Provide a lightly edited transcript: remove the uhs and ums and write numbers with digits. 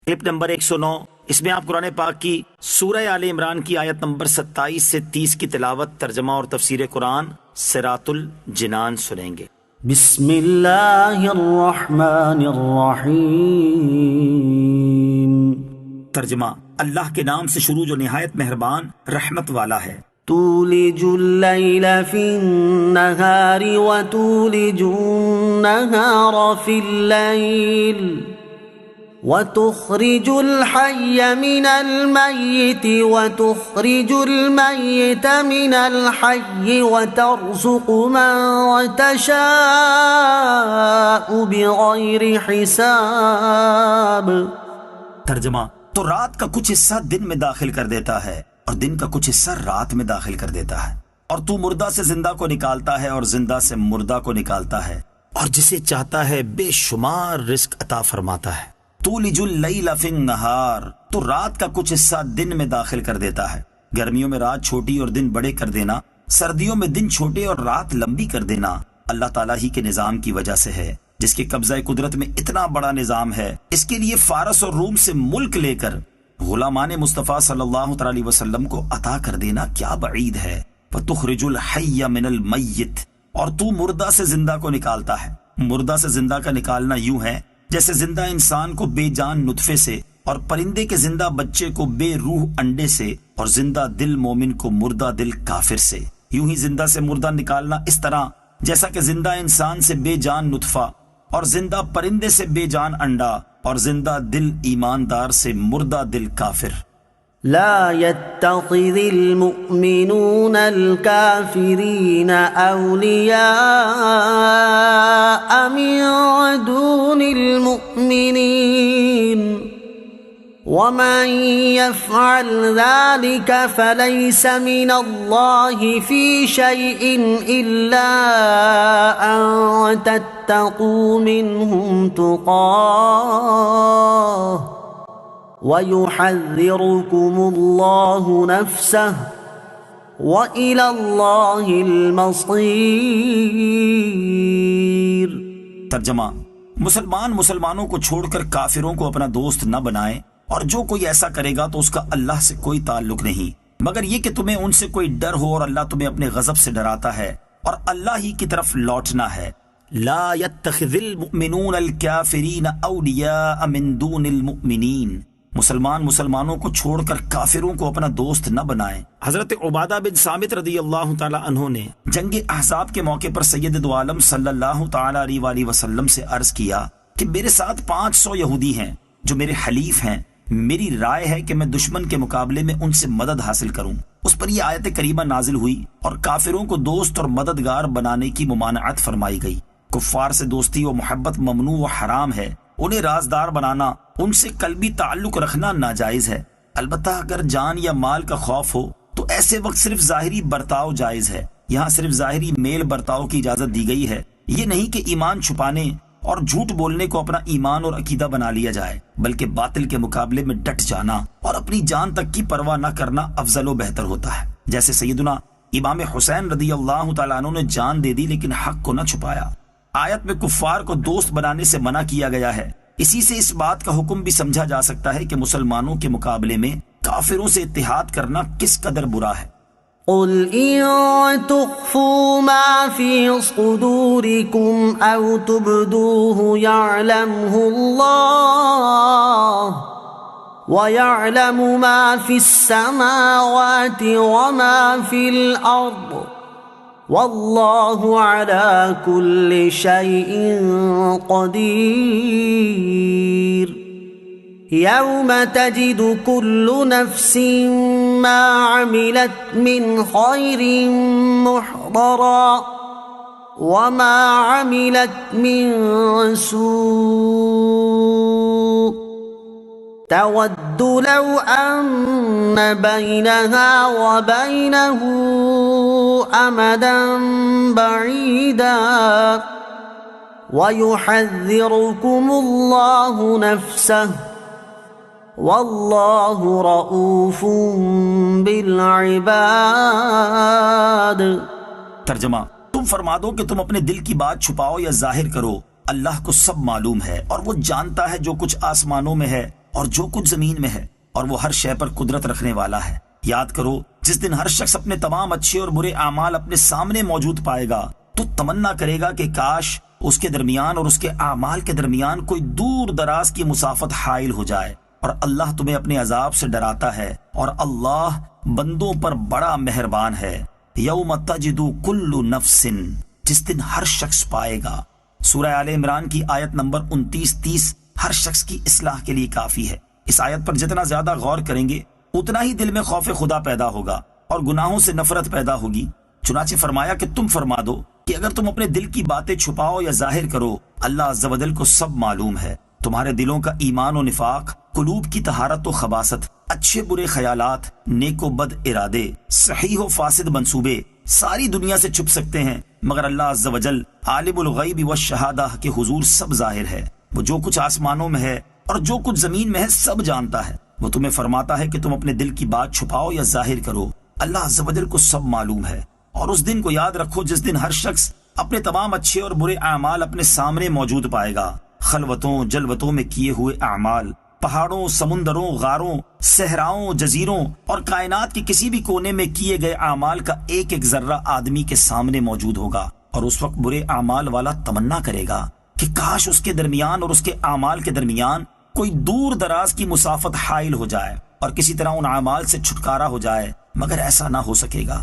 Clip number 109، اس میں آپ قرآن پاک کی سورہ آل عمران کی آیت نمبر 27 سے 30 کی تلاوت، ترجمہ اور تفسیر قرآن صراط الجنان سنیں گے۔ بسم اللہ الرحمن الرحیم۔ ترجمہ، اللہ کے نام سے شروع جو نہایت مہربان رحمت والا ہے۔ تولج اللیل فی النہار وتولج النہار فی اللیل وتخرج الحی من المیت وتخرج المیت من الحی وترزق من تشاء بغیر حساب۔ ترجمہ، تو رات کا کچھ حصہ دن میں داخل کر دیتا ہے اور دن کا کچھ حصہ رات میں داخل کر دیتا ہے، اور تو مردہ سے زندہ کو نکالتا ہے اور زندہ سے مردہ کو نکالتا ہے، اور جسے چاہتا ہے بے شمار رزق عطا فرماتا ہے۔ تولج اللیل فی النہار، تو رات کا کچھ حصہ دن میں داخل کر دیتا ہے۔ گرمیوں میں رات چھوٹی اور دن بڑے کر دینا، سردیوں میں دن چھوٹے اور رات لمبی کر دینا اللہ تعالیٰ ہی کے نظام کی وجہ سے ہے، جس کے قبضہ قدرت میں اتنا بڑا نظام ہے۔ اس کے لیے فارس اور روم سے ملک لے کر غلامان مصطفیٰ صلی اللہ علیہ وسلم کو عطا کر دینا کیا بعید ہے۔ فَتُخْرِجُ الْحَيَّ مِنَ الْمَيِّتِ، اور تو مردہ سے زندہ کو نکالتا ہے۔ مردہ سے زندہ کا نکالنا یوں ہے جیسے زندہ انسان کو بے جان نطفے سے، اور پرندے کے زندہ بچے کو بے روح انڈے سے، اور زندہ دل مومن کو مردہ دل کافر سے۔ یوں ہی زندہ سے مردہ نکالنا اس طرح جیسا کہ زندہ انسان سے بے جان نطفہ، اور زندہ پرندے سے بے جان انڈا، اور زندہ دل ایماندار سے مردہ دل کافر۔ لا يتخذ المؤمنون الكافرين أولياء من دون المؤمنين ومن يفعل ذلك فليس من الله في شيء إلا أن تتقوا منهم تقاه وَيُحَذِّرُكُمُ اللَّهُ نَفْسَهُ وَإِلَى اللَّهِ الْمَصِيرُ۔ ترجمہ، مسلمانوں کو چھوڑ کر کافروں کو اپنا دوست نہ بنائیں، اور جو کوئی ایسا کرے گا تو اس کا اللہ سے کوئی تعلق نہیں، مگر یہ کہ تمہیں ان سے کوئی ڈر ہو، اور اللہ تمہیں اپنے غضب سے ڈراتا ہے، اور اللہ ہی کی طرف لوٹنا ہے۔ لا يتخذ المؤمنون الكافرین اولیاء من دون المؤمنین، مسلمانوں کو چھوڑ کر کافروں کو اپنا دوست نہ بنائیں۔ حضرت عبادہ بن صامت رضی اللہ تعالی عنہ نے جنگ احزاب کے موقع پر سید دو عالم صلی اللہ تعالی علیہ وآلہ وسلم سے عرض کیا کہ میرے ساتھ 500 یہودی ہیں جو میرے حلیف ہیں، میری رائے ہے کہ میں دشمن کے مقابلے میں ان سے مدد حاصل کروں۔ اس پر یہ آیت کریمہ نازل ہوئی اور کافروں کو دوست اور مددگار بنانے کی ممانعت فرمائی گئی۔ کفار سے دوستی و محبت ممنوع و حرام ہے، انہیں رازدار بنانا، ان سے قلبی تعلق رکھنا ناجائز ہے۔ البتہ اگر جان یا مال کا خوف ہو تو ایسے وقت صرف ظاہری برتاؤ جائز ہے۔ یہاں صرف ظاہری میل برتاؤ کی اجازت دی گئی ہے، یہ نہیں کہ ایمان چھپانے اور جھوٹ بولنے کو اپنا ایمان اور عقیدہ بنا لیا جائے، بلکہ باطل کے مقابلے میں ڈٹ جانا اور اپنی جان تک کی پرواہ نہ کرنا افضل و بہتر ہوتا ہے۔ جیسے سیدنا امام حسین رضی اللہ تعالیٰ عنہ نے جان دے دی لیکن حق کو نہ چھپایا۔ آیت میں کفار کو دوست بنانے سے منع کیا گیا ہے، اسی سے اس بات کا حکم بھی سمجھا جا سکتا ہے کہ مسلمانوں کے مقابلے میں کافروں سے اتحاد کرنا کس قدر برا ہے۔ قل إن تخفوا ما في صدوركم أو تبدوه يعلمه الله ويعلم ما في السماوات وما في الأرض والله على كل شيء قدير۔ يوم تجد كل نفس ما عملت من خير محضرا وما عملت من سوء تود لو أن بينها وبينه أمدا بعيدا ويحذركم الله نفسه واللہ رؤوف بالعباد۔ ترجمہ، تم فرما دو کہ تم اپنے دل کی بات چھپاؤ یا ظاہر کرو، اللہ کو سب معلوم ہے، اور وہ جانتا ہے جو کچھ آسمانوں میں ہے اور جو کچھ زمین میں ہے، اور وہ ہر شے پر قدرت رکھنے والا ہے۔ یاد کرو جس دن ہر شخص اپنے تمام اچھے اور برے اعمال اپنے سامنے موجود پائے گا تو تمنا کرے گا کہ کاش اس کے درمیان اور اس کے اعمال کے درمیان کوئی دور دراز کی مسافت حائل ہو جائے۔ اور اللہ تمہیں اپنے عذاب سے ڈراتا ہے، اور اللہ بندوں پر بڑا مہربان ہے۔ یوم تجد کل نفس، جس دن ہر شخص پائے گا۔ سورہ آل عمران کی آیت نمبر 29-30 ہر شخص کی اصلاح کے لیے کافی ہے۔ اس آیت پر جتنا زیادہ غور کریں گے اتنا ہی دل میں خوف خدا پیدا ہوگا اور گناہوں سے نفرت پیدا ہوگی۔ چنانچہ فرمایا کہ تم فرما دو کہ اگر تم اپنے دل کی باتیں چھپاؤ یا ظاہر کرو، اللہ عز و جل کو سب معلوم ہے۔ تمہارے دلوں کا ایمان و نفاق، قلوب کی طہارت و خباثت، اچھے برے خیالات، نیک و بد ارادے، صحیح و فاسد منصوبے ساری دنیا سے چھپ سکتے ہیں، مگر اللہ عز و جل عالم الغیب والشہادہ کے حضور سب ظاہر ہے۔ وہ جو کچھ آسمانوں میں ہے اور جو کچھ زمین میں ہے سب جانتا ہے۔ وہ تمہیں فرماتا ہے کہ تم اپنے دل کی بات چھپاؤ یا ظاہر کرو، اللہ عز و جل کو سب معلوم ہے۔ اور اس دن کو یاد رکھو جس دن ہر شخص اپنے تمام اچھے اور برے اعمال اپنے سامنے موجود پائے گا، خلوتوں جلوتوں میں کیے ہوئے اعمال، پہاڑوں، سمندروں، غاروں، صحراؤں، جزیروں اور کائنات کے کسی بھی کونے میں کیے گئے اعمال کا ایک ایک ذرہ آدمی کے سامنے موجود ہوگا۔ اور اس وقت برے اعمال والا تمنا کرے گا کہ کاش اس کے درمیان اور اس کے اعمال کے درمیان کوئی دور دراز کی مسافت حائل ہو جائے اور کسی طرح ان اعمال سے چھٹکارا ہو جائے، مگر ایسا نہ ہو سکے گا۔